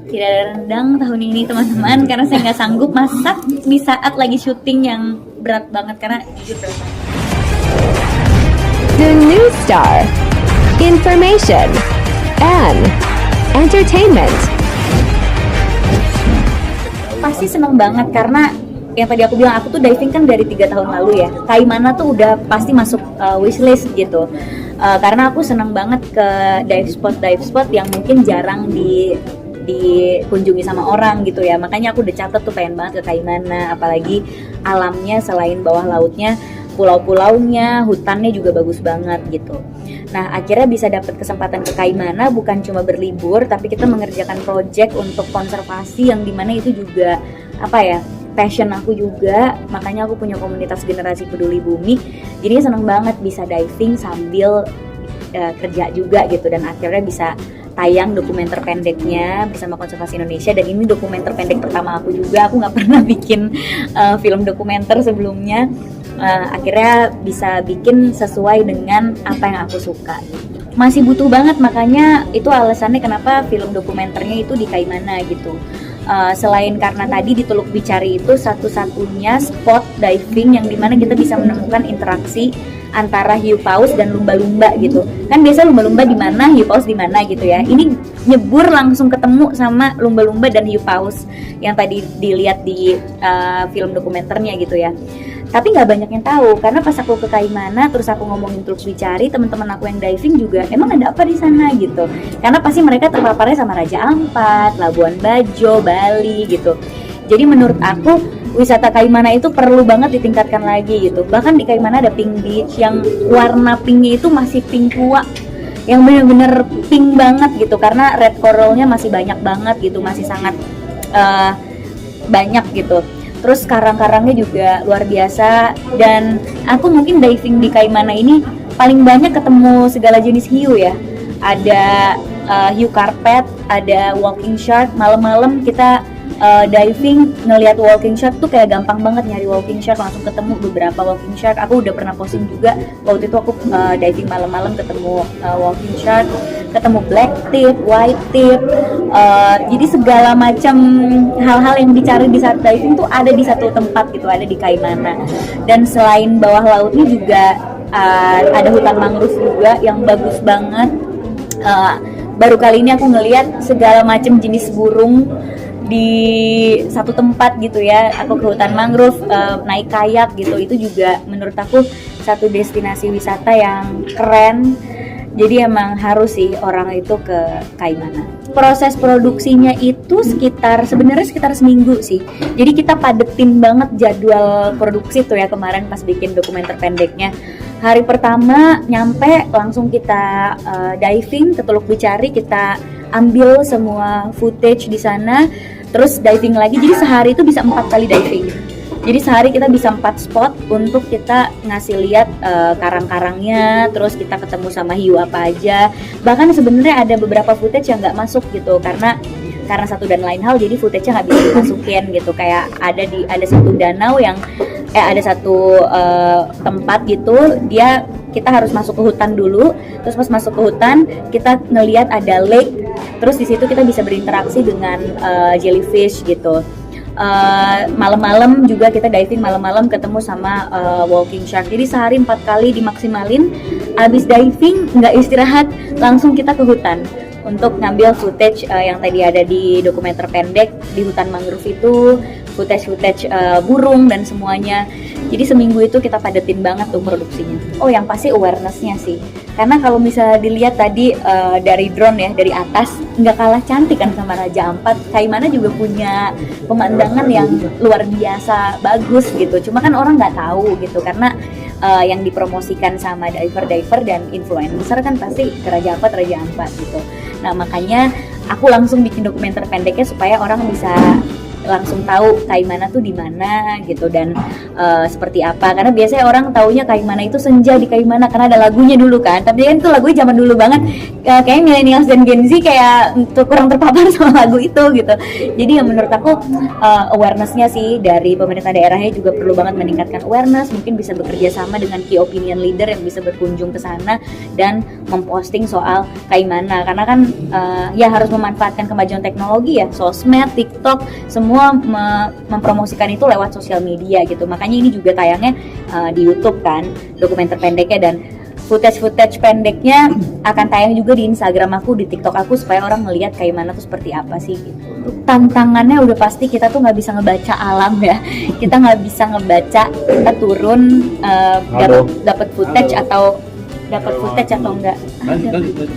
Tidak ada rendang tahun ini teman-teman karena saya nggak sanggup masak di saat lagi syuting yang berat banget karena jujur berat banget. The New Star. Information and entertainment. Pasti seneng banget karena yang tadi aku bilang, aku tuh diving kan dari 3 tahun lalu ya. Kaimana tuh udah pasti masuk wishlist gitu. Karena aku seneng banget ke dive spot yang mungkin jarang dikunjungi sama orang gitu ya. Makanya aku udah catet tuh pengen banget ke Kaimana, apalagi alamnya selain bawah lautnya, pulau-pulaunya, hutannya juga bagus banget gitu. Nah, akhirnya bisa dapat kesempatan ke Kaimana bukan cuma berlibur, tapi kita mengerjakan project untuk konservasi yang dimana itu juga passion aku juga. Makanya aku punya komunitas generasi peduli bumi. Jadi seneng banget bisa diving sambil kerja juga gitu, dan akhirnya bisa tayang dokumenter pendeknya bersama Konservasi Indonesia. Dan ini dokumenter pendek pertama aku juga. Aku nggak pernah bikin film dokumenter sebelumnya. Akhirnya bisa bikin sesuai dengan apa yang aku suka. Masih butuh banget, makanya itu alasannya kenapa film dokumenternya itu di Kaimana gitu. Selain karena tadi di Teluk Bicari itu satu-satunya spot diving yang dimana kita bisa menemukan interaksi antara hiu paus dan lumba-lumba gitu. Kan biasa lumba-lumba di mana, hiu paus di mana gitu ya. Ini nyebur langsung ketemu sama lumba-lumba dan hiu paus yang tadi dilihat di film dokumenternya gitu ya. Tapi nggak banyak yang tahu karena pas aku ke Kaimana terus aku ngomongin Teluk Bicari, teman-teman aku yang diving juga emang ada apa di sana gitu. Karena pasti mereka terpaparnya sama Raja Ampat, Labuan Bajo, Bali gitu. Jadi menurut aku wisata Kaimana itu perlu banget ditingkatkan lagi gitu. Bahkan di Kaimana ada pink beach yang warna pinknya itu masih pink tua, yang bener-bener pink banget gitu, karena red coralnya masih banyak banget gitu, masih sangat banyak gitu. Terus karang-karangnya juga luar biasa, dan aku mungkin diving di Kaimana ini paling banyak ketemu segala jenis hiu ya. Ada hiu karpet, ada walking shark. Malam-malam kita diving ngelihat walking shark tuh kayak gampang banget nyari walking shark, langsung ketemu beberapa walking shark. Aku udah pernah posting juga waktu itu aku diving malam-malam ketemu walking shark, ketemu black tip, white tip. Jadi segala macam hal-hal yang dicari di saat diving tuh ada di satu tempat gitu, ada di Kaimana. Dan selain bawah lautnya juga ada hutan mangrove juga yang bagus banget. Baru kali ini aku ngelihat segala macam jenis burung di satu tempat gitu ya. Aku ke hutan mangrove, naik kayak gitu, itu juga menurut aku satu destinasi wisata yang keren. Jadi emang harus sih orang itu ke Kaimana. Proses produksinya itu sebenarnya sekitar seminggu sih. Jadi kita padetin banget jadwal produksi tuh ya kemarin pas bikin dokumenter pendeknya. Hari pertama nyampe langsung kita diving ke Teluk Bicari, kita ambil semua footage di sana, terus diving lagi. Jadi sehari itu bisa 4 kali diving. Jadi sehari kita bisa 4 spot untuk kita ngasih lihat karang-karangnya, terus kita ketemu sama hiu apa aja. Bahkan sebenarnya ada beberapa footage yang nggak masuk gitu karena satu dan lain hal, jadi footage-nya nggak bisa dimasukin gitu. Kayak ada satu danau yang ada satu tempat gitu, kita harus masuk ke hutan dulu. Terus pas masuk ke hutan kita ngelihat ada lake, terus di situ kita bisa berinteraksi dengan jellyfish gitu. Malam-malam juga kita diving malam-malam ketemu sama walking shark. Jadi sehari 4 kali dimaksimalin. Abis diving nggak istirahat, langsung kita ke hutan untuk ngambil footage yang tadi ada di dokumenter pendek di hutan mangrove itu, footage burung dan semuanya. Jadi seminggu itu kita padetin banget tuh produksinya. Oh, yang pasti awareness-nya sih. Karena kalau misalnya dilihat tadi dari drone ya, dari atas, nggak kalah cantik kan sama Raja Ampat. Kaimana juga punya pemandangan yang luar biasa bagus gitu. Cuma kan orang nggak tahu gitu, karena yang dipromosikan sama diver dan influencer kan pasti ke Raja Ampat gitu. Nah makanya aku langsung bikin dokumenter pendeknya supaya orang bisa langsung tahu Kaimana tuh di mana gitu dan seperti apa. Karena biasanya orang taunya Kaimana itu senja di Kaimana karena ada lagunya dulu kan. Tapi kan itu lagunya zaman dulu banget. Kayaknya millennials dan Gen Z kayak kurang terpapar sama lagu itu gitu. Jadi yang menurut aku awareness-nya sih dari pemerintah daerahnya juga perlu banget meningkatkan awareness. Mungkin bisa bekerja sama dengan key opinion leader yang bisa berkunjung ke sana dan memposting soal Kaimana. Karena kan ya harus memanfaatkan kemajuan teknologi ya, sosmed, TikTok, semua mempromosikan itu lewat sosial media gitu. Makanya ini juga tayangnya di YouTube kan, dokumenter pendeknya, dan footage pendeknya akan tayang juga di Instagram aku, di TikTok aku, supaya orang ngelihat Kaimana tuh seperti apa sih gitu. Tantangannya udah pasti kita tuh nggak bisa ngebaca alam ya, kita nggak bisa ngebaca kita turun dapat footage atau enggak.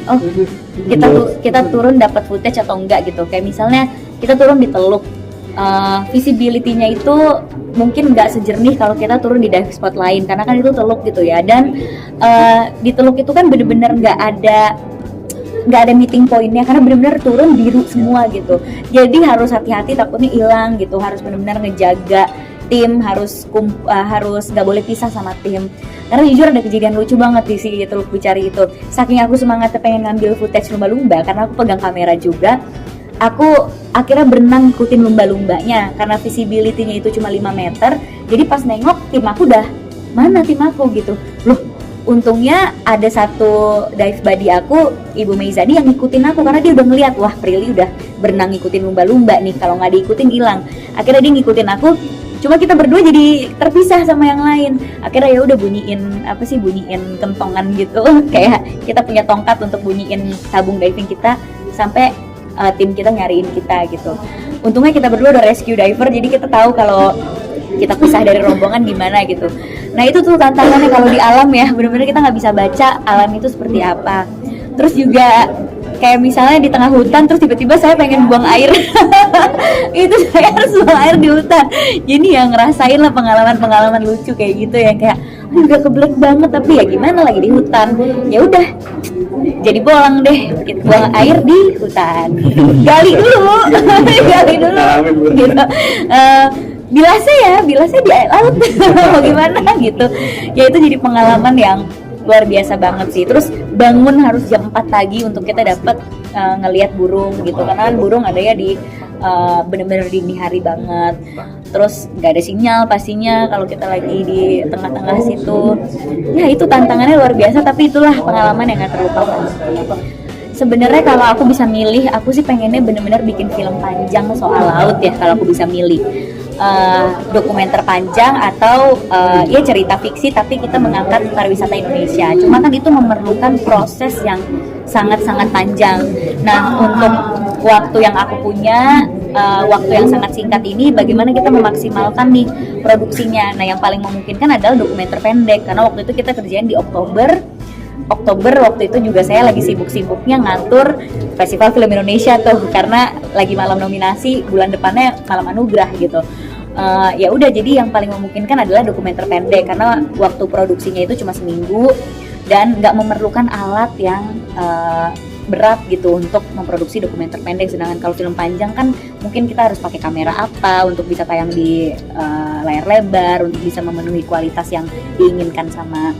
Oh, kita turun dapat footage atau enggak gitu. Kayak misalnya kita turun di Teluk, visibility-nya itu mungkin nggak sejernih kalau kita turun di dive spot lain, karena kan itu Teluk gitu ya. Dan di Teluk itu kan bener-bener nggak ada meeting point-nya, karena bener-bener turun biru semua gitu. Jadi harus hati-hati, takutnya hilang gitu. Harus bener-bener ngejaga tim, harus nggak boleh pisah sama tim. Karena jujur ada kejadian lucu banget di sini Teluk Bicari itu. Saking aku semangatnya pengen ngambil footage lumba-lumba, karena aku pegang kamera juga, aku akhirnya berenang ikutin lumba-lumbanya karena visibility-nya itu cuma 5 meter. Jadi pas nengok tim aku udah mana tim aku gitu. Loh, untungnya ada satu dive buddy aku, Ibu Meizani, yang ngikutin aku karena dia udah ngeliat, wah Prilly udah berenang ngikutin lumba-lumba nih, kalau nggak diikutin hilang. Akhirnya dia ngikutin aku, cuma kita berdua jadi terpisah sama yang lain. Akhirnya ya udah bunyiin kentongan gitu kayak kita punya tongkat untuk bunyiin tabung diving kita sampai tim kita nyariin kita gitu. Untungnya kita berdua udah rescue diver, jadi kita tahu kalau kita pisah dari rombongan gimana gitu. Nah itu tuh tantangannya kalau di alam ya, benar-benar kita nggak bisa baca alam itu seperti apa. Terus juga kayak misalnya di tengah hutan terus tiba-tiba saya pengen buang air itu saya harus buang air di hutan. Jadi ya ngerasain lah pengalaman lucu kayak gitu yang kayak udah keblek banget, tapi ya gimana lagi di hutan, ya udah jadi bolang deh gitu, buang air di hutan, gali dulu gitu. Bilasnya di air laut mau gimana gitu ya. Itu jadi pengalaman yang luar biasa banget sih. Terus bangun harus jam 4 pagi untuk kita dapat ngelihat burung gitu, karena kan burung ada ya di bener-bener dini hari banget. Terus nggak ada sinyal pastinya kalau kita lagi di tengah-tengah situ. Ya itu tantangannya luar biasa, tapi itulah pengalaman yang nggak terlupakan. Sebenarnya kalau aku bisa milih, aku sih pengennya bener-bener bikin film panjang soal laut ya. Kalau aku bisa milih dokumenter panjang atau ya cerita fiksi tapi kita mengangkat pariwisata Indonesia. Cuma kan itu memerlukan proses yang sangat-sangat panjang. Nah untuk waktu yang aku punya, waktu yang sangat singkat ini, bagaimana kita memaksimalkan nih produksinya. Nah yang paling memungkinkan adalah dokumenter pendek, karena waktu itu kita kerjain di Oktober waktu itu juga saya lagi sibuk-sibuknya ngatur Festival Film Indonesia tuh, karena lagi malam nominasi, bulan depannya malam anugerah gitu. Ya udah, jadi yang paling memungkinkan adalah dokumenter pendek karena waktu produksinya itu cuma seminggu dan nggak memerlukan alat yang berat gitu untuk memproduksi dokumenter pendek. Sedangkan kalau film panjang kan mungkin kita harus pakai kamera apa untuk bisa tayang di layar lebar, untuk bisa memenuhi kualitas yang diinginkan sama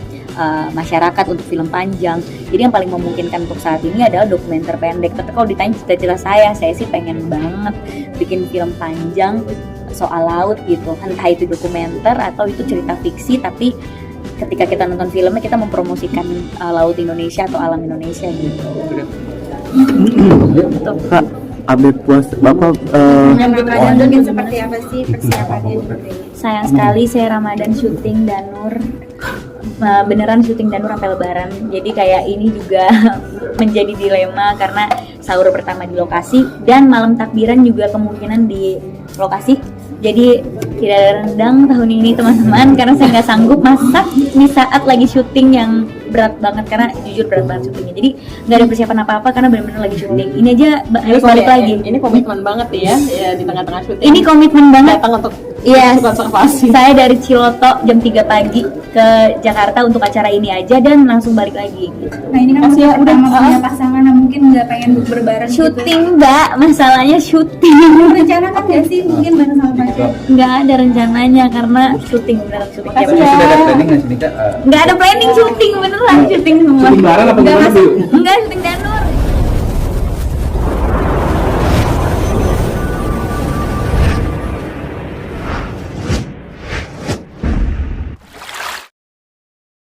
masyarakat untuk film panjang. Jadi yang paling memungkinkan untuk saat ini adalah dokumenter pendek. Tapi kalau ditanya cita-cita saya sih pengen banget bikin film panjang soal laut gitu, entah itu dokumenter atau itu cerita fiksi, tapi ketika kita nonton filmnya kita mempromosikan laut Indonesia atau alam Indonesia gitu. Kak, update puasa Bapak menyambut Ramadan seperti apa sih persiapannya? Sayang sekali saya Ramadan syuting Danur, beneran syuting Danur sampai Lebaran. Jadi kayak ini juga menjadi dilema karena sahur pertama di lokasi dan malam takbiran juga kemungkinan di lokasi. Jadi tidak ada rendang tahun ini teman-teman, karena saya nggak sanggup masak di saat lagi syuting yang berat banget, karena jujur berat banget syutingnya. Jadi nggak ada persiapan apa-apa karena benar-benar lagi syuting. Ini aja harus balik lagi. Ini komitmen banget ya di tengah-tengah syuting. Ini komitmen banget. Datang untuk konservasi. Saya dari Ciloto jam 3 pagi ke Jakarta untuk acara ini aja dan langsung balik lagi. Gitu. Nah ini kan udah punya pasangan, nah mungkin nggak pengen bukber bareng Syuting mbak, masalahnya syuting. gitu? Rencana kan nggak sih mungkin bareng sama pacar? Nggak ada rencananya karena syuting beneran syuting. Makasih Sudah ya. ada planning nggak sih Nika? Nggak ada planning syuting beneran syuting semua. Syuting bareng apa gimana Bu?